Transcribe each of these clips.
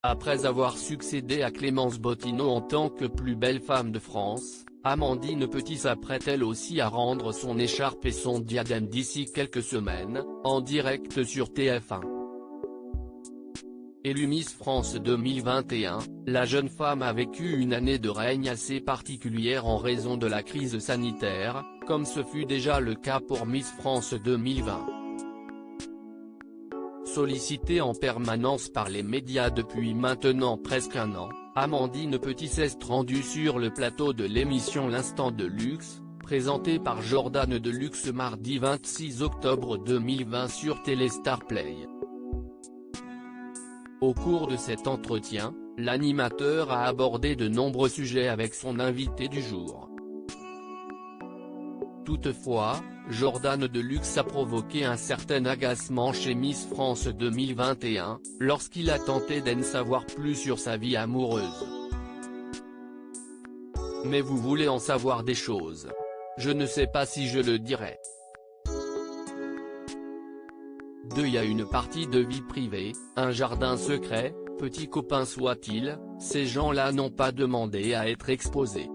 Après avoir succédé à Clémence Bottineau en tant que plus belle femme de France, Amandine Petit s'apprête elle aussi à rendre son écharpe et son diadème d'ici quelques semaines, en direct sur TF1. Élue Miss France 2021, la jeune femme a vécu une année de règne assez particulière en raison de la crise sanitaire, comme ce fut déjà le cas pour Miss France 2020. Sollicitée en permanence par les médias depuis maintenant presque un an, Amandine Petit s'est rendue sur le plateau de l'émission L'Instant de Luxe, présentée par Jordan Deluxe mardi 26 octobre 2020 sur Téléstar Play. Au cours de cet entretien, l'animateur a abordé de nombreux sujets avec son invité du jour. Toutefois, Jordan Deluxe a provoqué un certain agacement chez Miss France 2021, lorsqu'il a tenté d'en savoir plus sur sa vie amoureuse. Mais vous voulez en savoir des choses. Je ne sais pas si je le dirai. Il y a une partie de vie privée, un jardin secret, petit copain soit-il, ces gens-là n'ont pas demandé à être exposés.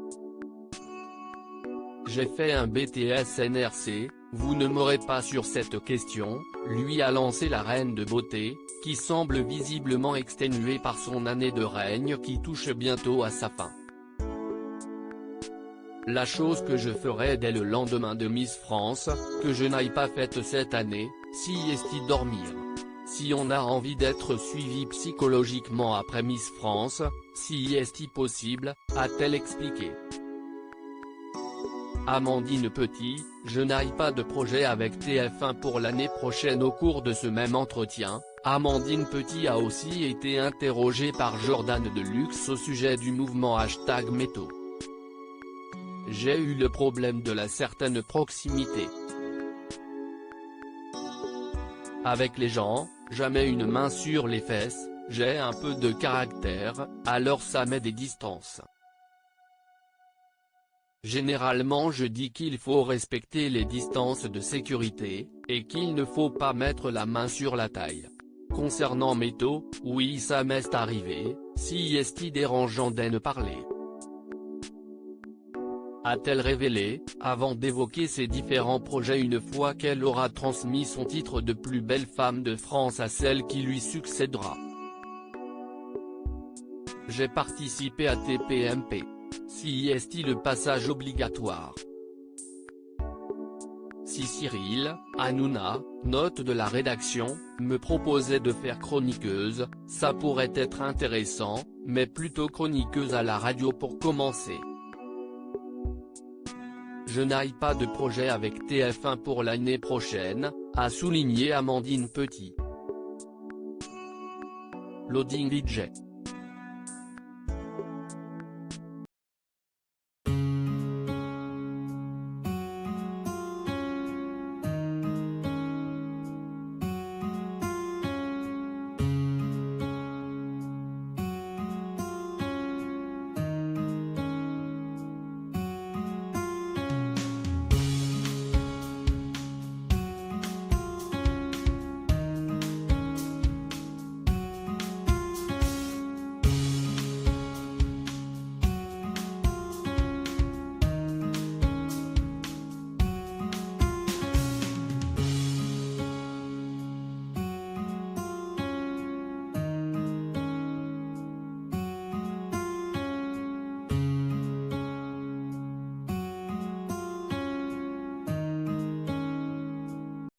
J'ai fait un BTS NRC, vous ne m'aurez pas sur cette question, lui a lancé la reine de beauté, qui semble visiblement exténuée par son année de règne qui touche bientôt à sa fin. La chose que je ferai dès le lendemain de Miss France, que je n'aille pas faite cette année, si est-y dormir. Si on a envie d'être suivi psychologiquement après Miss France, si est-y possible, a-t-elle expliqué. Amandine Petit, je n'aille pas de projet avec TF1 pour l'année prochaine. Au cours de ce même entretien, Amandine Petit a aussi été interrogée par Jordan Deluxe au sujet du mouvement #Métaux. J'ai eu le problème de la certaine proximité. Avec les gens, jamais une main sur les fesses, j'ai un peu de caractère, alors ça met des distances. Généralement je dis qu'il faut respecter les distances de sécurité, et qu'il ne faut pas mettre la main sur la taille. Concernant Métaux, oui ça m'est arrivé, si est-il dérangeant d'en parler. A-t-elle révélé, avant d'évoquer ses différents projets une fois qu'elle aura transmis son titre de plus belle femme de France à celle qui lui succédera. J'ai participé à TPMP. Si est-il le passage obligatoire. Si Cyril, Hanouna, note de la rédaction, me proposait de faire chroniqueuse, ça pourrait être intéressant, mais plutôt chroniqueuse à la radio pour commencer. Je n'aille pas de projet avec TF1 pour l'année prochaine, a souligné Amandine Petit. Loading DJ.